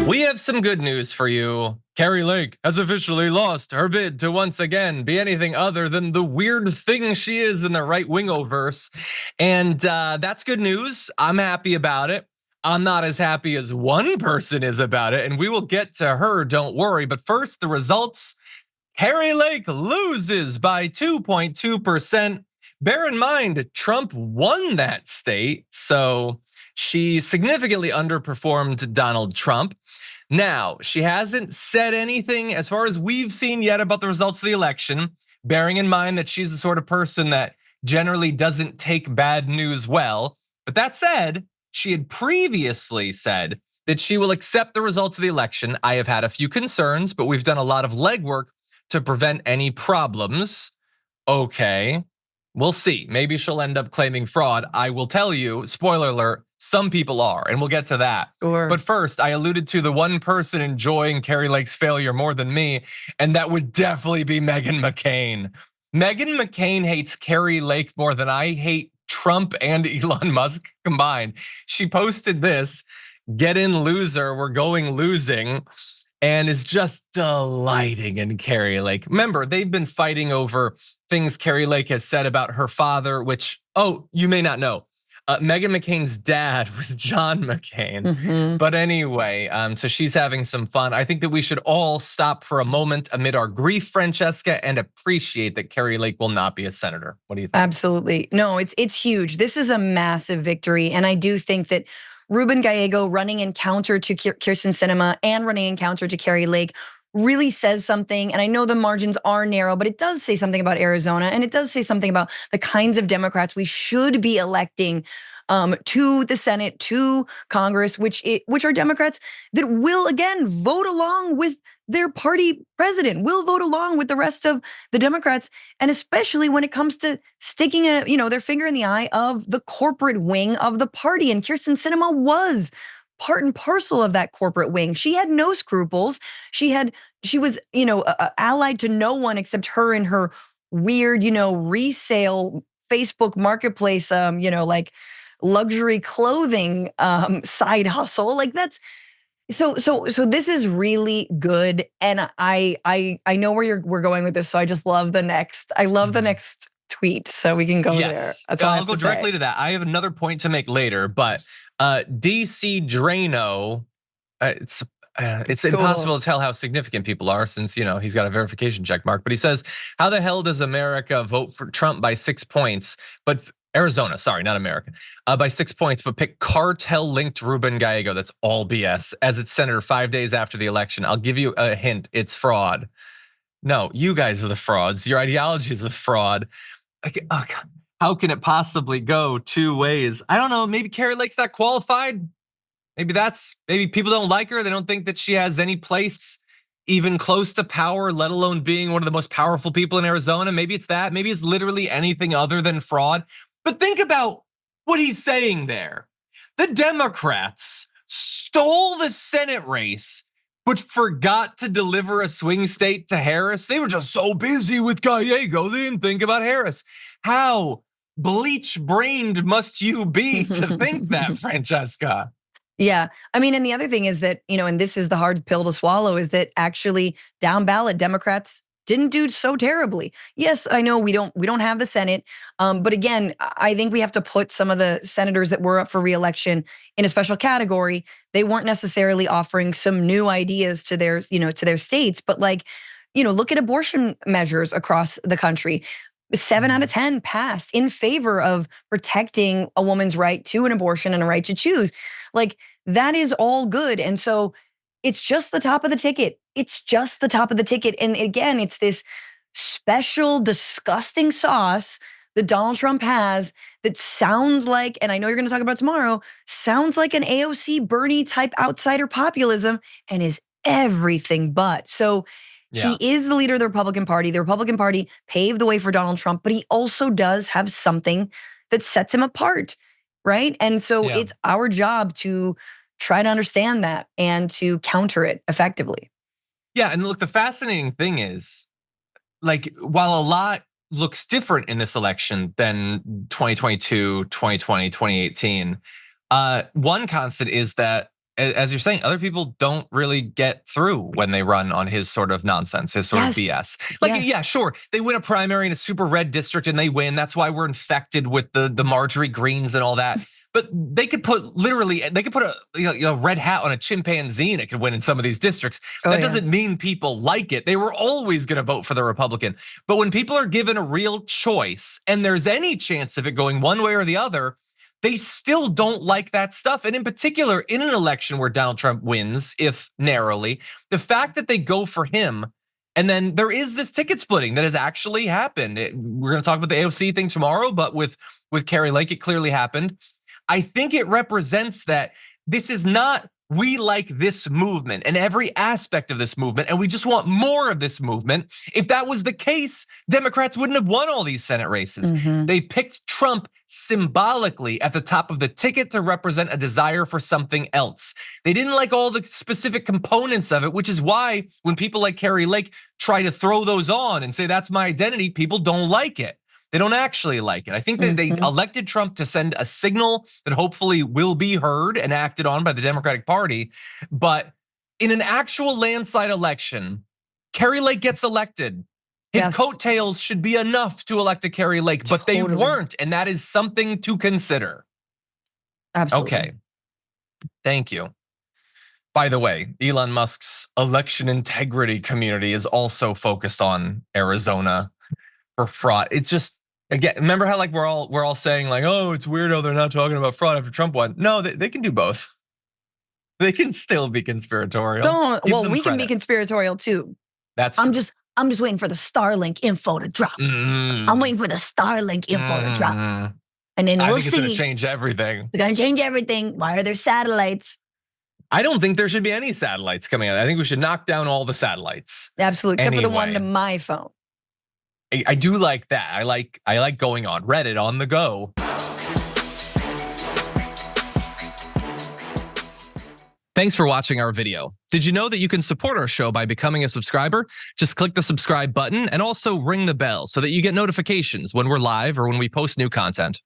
We have some good news for you. Kari Lake has officially lost her bid to once again be anything other than the weird thing she is in the right-wingoverse. And that's good news. I'm happy about it. I'm not as happy as one person is about it, and we will get to her, don't worry. But first, the results. Kari Lake loses by 2.2%. Bear in mind, Trump won that state, so she significantly underperformed Donald Trump. Now, she hasn't said anything as far as we've seen yet about the results of the election, bearing in mind that she's the sort of person that generally doesn't take bad news well. But that said, she had previously said that she will accept the results of the election. I have had a few concerns, but we've done a lot of legwork to prevent any problems. Okay, we'll see. Maybe she'll end up claiming fraud. I will tell you, spoiler alert, some people are, and we'll get to that. Sure. But first, I alluded to the one person enjoying Kari Lake's failure more than me, and that would definitely be Meghan McCain. Meghan McCain hates Kari Lake more than I hate Trump and Elon Musk combined. She posted this, "Get in, loser, we're going losing," and is just delighting in Kari Lake. Remember, they've been fighting over things Kari Lake has said about her father, which, you may not know. Meghan McCain's dad was John McCain. But anyway, so she's having some fun. I think that we should all stop for a moment amid our grief, Francesca, and appreciate that Kari Lake will not be a senator. What do you think? Absolutely. No, it's huge. This is a massive victory. And I do think that Ruben Gallego running in counter to Kyrsten Sinema and running in counter to Kari Lake really says something. And I know the margins are narrow, but it does say something about Arizona, and it does say something about the kinds of Democrats we should be electing to the Senate, to Congress, which are Democrats that will again vote along with their party president, will vote along with the rest of the Democrats, and especially when it comes to sticking their finger in the eye of the corporate wing of the party. And Kyrsten Sinema was part and parcel of that corporate wing. She had no scruples. She was allied to no one except her and her weird, resale Facebook marketplace, like luxury clothing side hustle. Like that's so this is really good. And I know where we're going with this. So I just love the next. I love the next tweet. So we can go there. That's all I'll go directly to that. I have another point to make later, but DC Drano, it's cool. Impossible to tell how significant people are since he's got a verification check mark. But he says, "How the hell does America vote for Trump by 6 points? But Arizona, sorry, not America, by 6 points, but pick cartel-linked Ruben Gallego." That's all BS. As its senator 5 days after the election. I'll give you a hint. It's fraud. No, you guys are the frauds. Your ideology is a fraud. How can it possibly go two ways? I don't know. Maybe Kari Lake's not qualified. Maybe people don't like her. They don't think that she has any place even close to power, let alone being one of the most powerful people in Arizona. Maybe it's that. Maybe it's literally anything other than fraud. But think about what he's saying there. The Democrats stole the Senate race, but forgot to deliver a swing state to Harris. They were just so busy with Gallego, they didn't think about Harris. How bleach-brained must you be to think that, Francesca? Yeah, I mean, and the other thing is that, and this is the hard pill to swallow, is that actually down ballot Democrats didn't do so terribly. Yes, I know we don't have the Senate, but again, I think we have to put some of the senators that were up for reelection in a special category. They weren't necessarily offering some new ideas to their states, but look at abortion measures across the country. 7 out of 10 passed in favor of protecting a woman's right to an abortion and a right to choose. Like that is all good. And so it's just the top of the ticket. It's just the top of the ticket. And again, it's this special, disgusting sauce that Donald Trump has that sounds like, and I know you're going to talk about tomorrow, sounds like an AOC Bernie type outsider populism and is everything but. So he is the leader of the Republican Party. The Republican Party paved the way for Donald Trump, but he also does have something that sets him apart, right? And so it's our job to try to understand that and to counter it effectively. Yeah, and look, the fascinating thing is, while a lot looks different in this election than 2022, 2020, 2018, one constant is that as you're saying, other people don't really get through when they run on his sort of nonsense, his sort of BS. Like, yeah, sure, they win a primary in a super red district and they win. That's why we're infected with the Marjorie Greens and all that. But they could put a red hat on a chimpanzee and it could win in some of these districts. That doesn't mean people like it. They were always going to vote for the Republican. But when people are given a real choice and there's any chance of it going one way or the other, they still don't like that stuff. And in particular, in an election where Donald Trump wins, if narrowly, the fact that they go for him, and then there is this ticket splitting that has actually happened. We're going to talk about the AOC thing tomorrow, but with Kari Lake, it clearly happened. I think it represents that this is not, we like this movement and every aspect of this movement, and we just want more of this movement. If that was the case, Democrats wouldn't have won all these Senate races. They picked Trump symbolically at the top of the ticket to represent a desire for something else. They didn't like all the specific components of it, which is why when people like Kari Lake try to throw those on and say, that's my identity, people don't like it. They don't actually like it. I think that they elected Trump to send a signal that hopefully will be heard and acted on by the Democratic Party. But in an actual landslide election, Kari Lake gets elected. His coattails should be enough to elect a Kari Lake, but they weren't. And that is something to consider. Absolutely. Okay. Thank you. By the way, Elon Musk's election integrity community is also focused on Arizona for fraud. It's just, again, remember how like we're all saying like, oh, it's weird how they're not talking about fraud after Trump won. No, they can do both. They can still be conspiratorial. Well, we can be conspiratorial too. That's I'm just waiting for the Starlink info to drop. I'm waiting for the Starlink info to drop. And then we'll see. I think it's gonna change everything. It's gonna change everything. Why are there satellites? I don't think there should be any satellites coming out. I think we should knock down all the satellites. Absolutely, except for the one to my phone. I do like that. I like going on Reddit on the go. Thanks for watching our video. Did you know that you can support our show by becoming a subscriber? Just click the subscribe button and also ring the bell so that you get notifications when we're live or when we post new content.